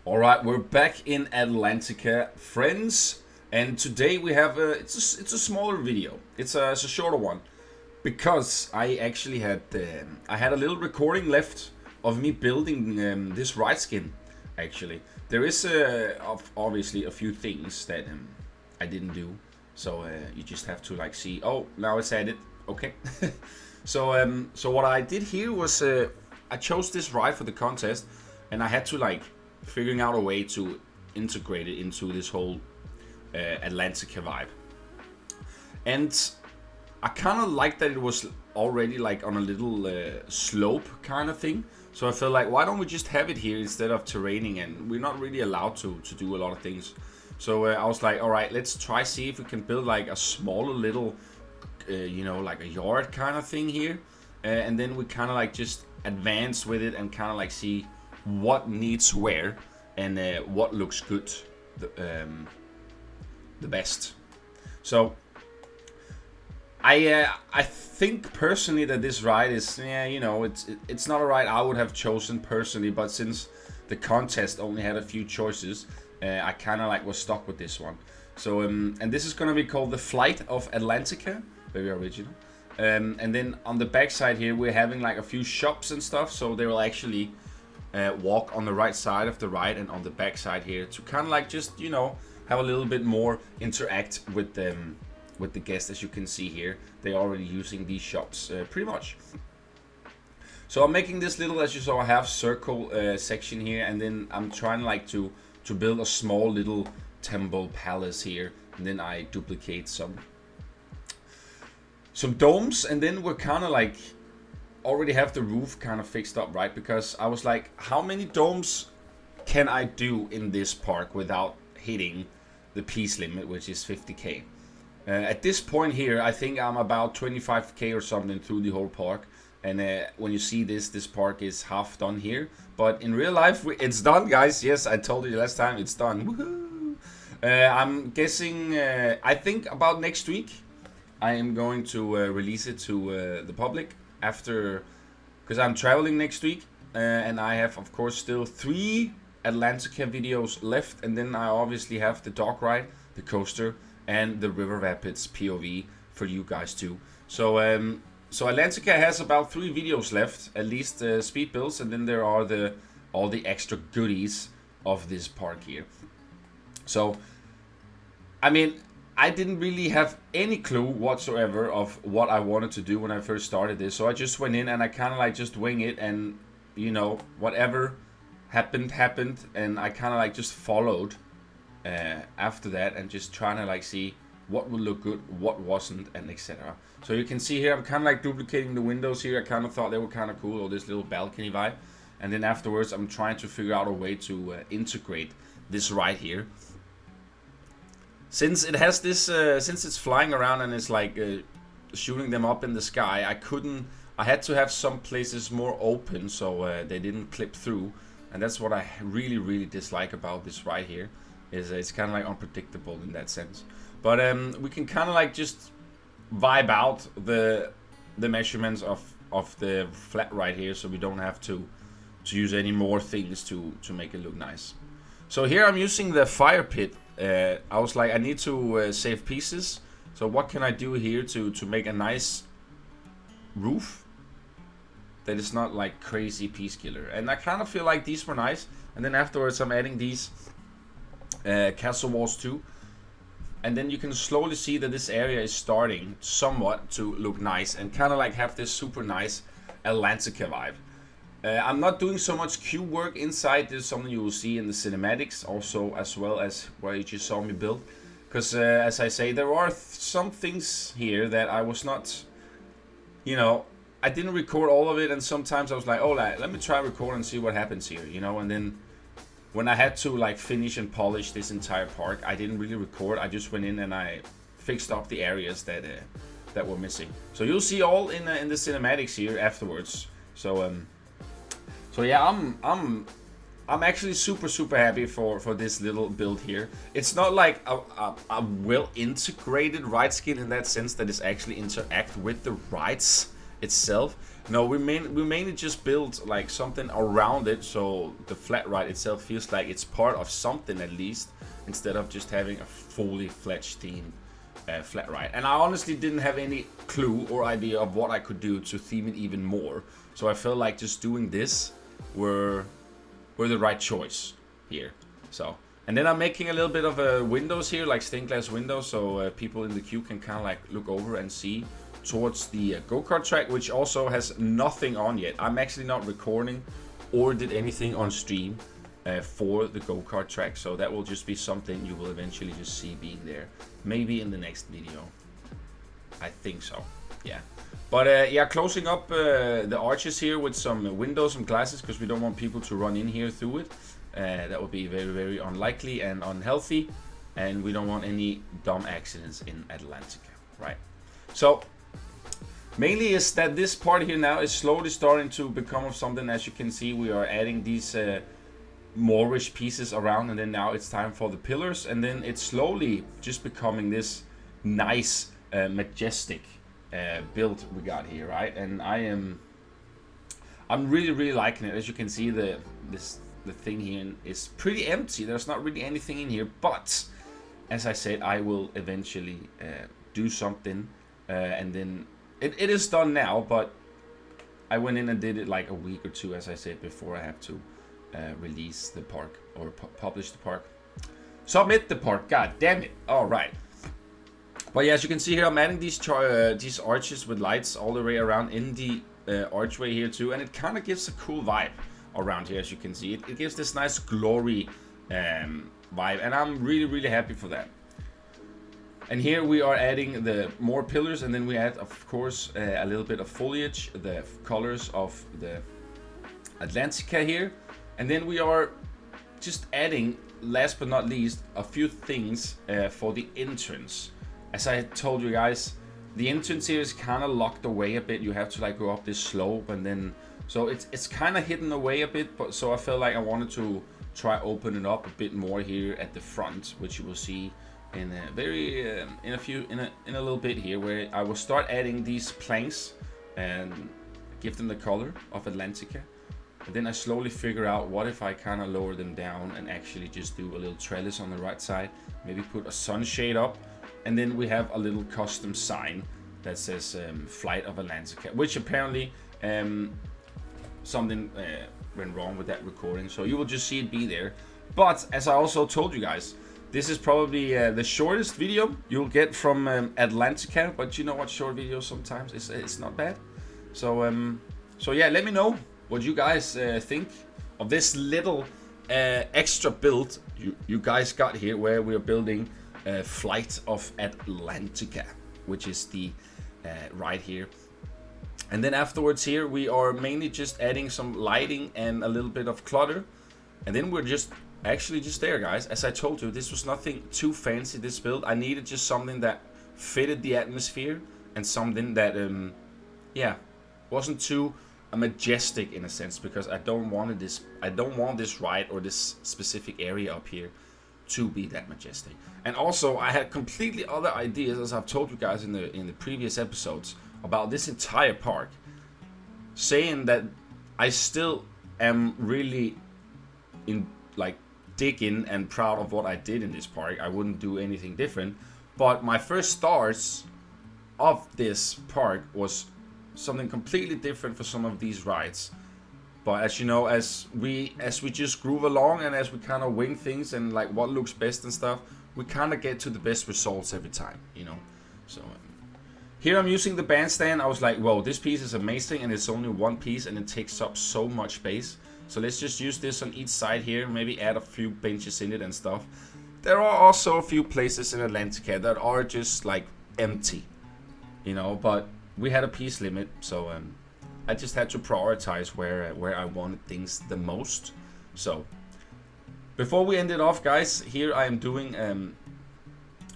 All right, we're back in Atlantica, friends, and today we have it's a smaller video. It's a shorter one because I actually had I had a little recording left of me building this ride skin. Actually, there is obviously a few things that I didn't do, so you just have to like see. Oh, now it's added. Okay. So what I did here was I chose this ride for the contest, and I had to like figuring out a way to integrate it into this whole Atlantica vibe. And I kind of like that it was already like on a little slope kind of thing. So I felt like, why don't we just have it here instead of terraining? And we're not really allowed to do a lot of things. So I was like, all right, let's try see if we can build like a smaller little, like a yard kind of thing here. And then we kind of like just advance with it and kind of like see what needs where and what looks good the best. So I think personally that this ride is it's not a ride I would have chosen personally, but since the contest only had a few choices, I kind of like was stuck with this one. So and this is gonna be called the Flight of Atlantica, very original. And then on the back side here we're having like a few shops and stuff, so they will actually walk on the right side of the ride and on the back side here to kind of like just have a little bit more interact with them, with the guests. As you can see here, they're already using these shops pretty much. So I'm making this little, as you saw, half circle section here, and then I'm trying like to build a small little temple palace here, and then I duplicate some domes, and then we're kind of like already have the roof kind of fixed up, right? Because I was like, how many domes can I do in this park without hitting the piece limit, which is 50k? At this point here, I think I'm about 25k or something through the whole park. And when you see this park is half done here. But in real life, it's done, guys. Yes, I told you last time, it's done. Woohoo! I'm guessing, I think about next week, I am going to release it to the public. After, because I'm traveling next week, and I have of course still 3 Atlantica videos left, and then I obviously have the dog ride, the coaster, and the river rapids POV for you guys too. So so Atlantica has about 3 videos left, at least speed builds, and then there are all the extra goodies of this park here. So I mean, I didn't really have any clue whatsoever of what I wanted to do when I first started this. So I just went in and I kind of like just wing it, and whatever happened, and I kind of like just followed after that, and just trying to like see what would look good, what wasn't, and etc. So you can see here I'm kind of like duplicating the windows here. I kind of thought they were kind of cool, or this little balcony vibe. And then afterwards I'm trying to figure out a way to integrate this right here. Since it has this, since it's flying around and it's like shooting them up in the sky, I had to have some places more open so they didn't clip through. And that's what I really dislike about this ride here, is it's kind of like unpredictable in that sense. But we can kind of like just vibe out the measurements of the flat right here, so we don't have to use any more things to make it look nice. So here I'm using the fire pit. I was like, I need to save pieces. So what can I do here to make a nice roof that is not like crazy piece killer? And I kind of feel like these were nice. And then afterwards I'm adding these castle walls too. And then you can slowly see that this area is starting somewhat to look nice and kind of like have this super nice Atlantica vibe. I'm not doing so much cube work inside. This is something you will see in the cinematics also, as well as where you just saw me build. Because as I say, there are some things here that I was not, I didn't record all of it, and sometimes I was like, oh, let me try record and see what happens here, and then when I had to like finish and polish this entire park, I didn't really record. I just went in and I fixed up the areas that were missing. So you'll see all in the cinematics here afterwards. So yeah, I'm actually super happy for this little build here. It's not like a well integrated ride skin in that sense that is actually interact with the rides itself. No, we mainly just built like something around it, so the flat ride itself feels like it's part of something at least, instead of just having a fully fledged theme flat ride. And I honestly didn't have any clue or idea of what I could do to theme it even more. So I felt like just doing this were the right choice here. So, and then I'm making a little bit of windows here, like stained glass windows, so people in the queue can kind of like look over and see towards the go-kart track, which also has nothing on yet. I'm actually not recording or did anything on stream for the go-kart track, so that will just be something you will eventually just see being there, maybe in the next video. I think so, yeah. But yeah, closing up the arches here with some windows and glasses, because we don't want people to run in here through it. That would be very, very unlikely and unhealthy, and we don't want any dumb accidents in Atlantica, right? So mainly is that this part here now is slowly starting to become of something. As you can see, we are adding these moorish pieces around, and then now it's time for the pillars, and then it's slowly just becoming this nice majestic build we got here, right? And I'm really liking it. As you can see, the thing here is pretty empty. There's not really anything in here, but as I said, I will eventually do something, and then it is done now, but I went in and did it like a week or two, as I said before. I have to release the park, or publish the park, submit the park, god damn it. All right, but yeah, as you can see here, I'm adding these arches with lights all the way around in the archway here too, and it kind of gives a cool vibe around here. As you can see, it gives this nice glory vibe, and I'm really happy for that. And here we are adding the more pillars, and then we add, of course, a little bit of foliage, the colors of the Atlantica here. And then we are just adding, last but not least, a few things for the entrance. As I told you guys, the entrance here is kind of locked away a bit. You have to like go up this slope, and then so it's kind of hidden away a bit. But so I felt like I wanted to try open it up a bit more here at the front, which you will see in a little bit here, where I will start adding these planks and give them the color of Atlantica. And then I slowly figure out, what if I kind of lower them down and actually just do a little trellis on the right side, maybe put a sunshade up, and then we have a little custom sign that says Flight of Atlantica, which apparently something went wrong with that recording, so you will just see it be there. But as I also told you guys, this is probably the shortest video you'll get from Atlantica, but you know what, short videos sometimes it's not bad. So so yeah, let me know what you guys think of this little extra build you guys got here, where we are building Flight of Atlantica, which is the ride here. And then afterwards here we are mainly just adding some lighting and a little bit of clutter, and then we're just actually just there, guys. As I told you, this was nothing too fancy, this build. I needed just something that fitted the atmosphere, and something that yeah, wasn't too majestic in a sense, because I don't want this ride or this specific area up here to be that majestic. And also I had completely other ideas, as I've told you guys in the previous episodes, about this entire park, saying that I still am really digging and proud of what I did in this park. I wouldn't do anything different, but my first stars of this park was something completely different for some of these rides. But as you know, as we just groove along, and as we kind of wing things and like what looks best and stuff, we kind of get to the best results every time, you know. So here I'm using the bandstand. I was like, whoa, this piece is amazing, and it's only one piece and it takes up so much space. So let's just use this on each side here, maybe add a few benches in it and stuff. There are also a few places in Atlantica that are just like empty, you know, but we had a piece limit, so I just had to prioritize where I wanted things the most. So before we end it off, guys, here I am doing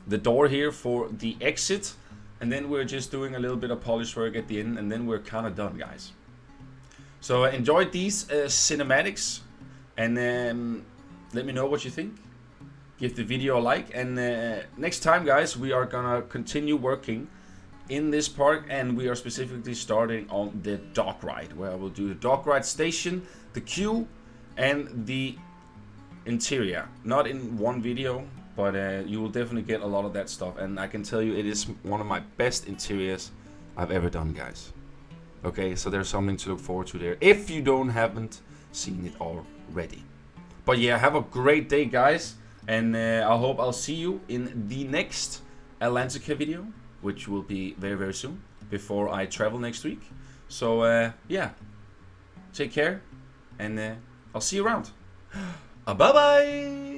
the door here for the exit, and then we're just doing a little bit of polish work at the end, and then we're kind of done, guys. So enjoy these cinematics, and let me know what you think. Give the video a like, and next time, guys, we are gonna continue working in this park, and we are specifically starting on the dog ride, where I will do the dog ride station, the queue, and the interior. Not in one video, but you will definitely get a lot of that stuff, and I can tell you it is one of my best interiors I've ever done, guys. Okay, so there's something to look forward to there if you haven't seen it already. But yeah, have a great day, guys, and I hope I'll see you in the next Atlantica video, which will be very, very soon, before I travel next week. So yeah, take care, and I'll see you around. Bye bye.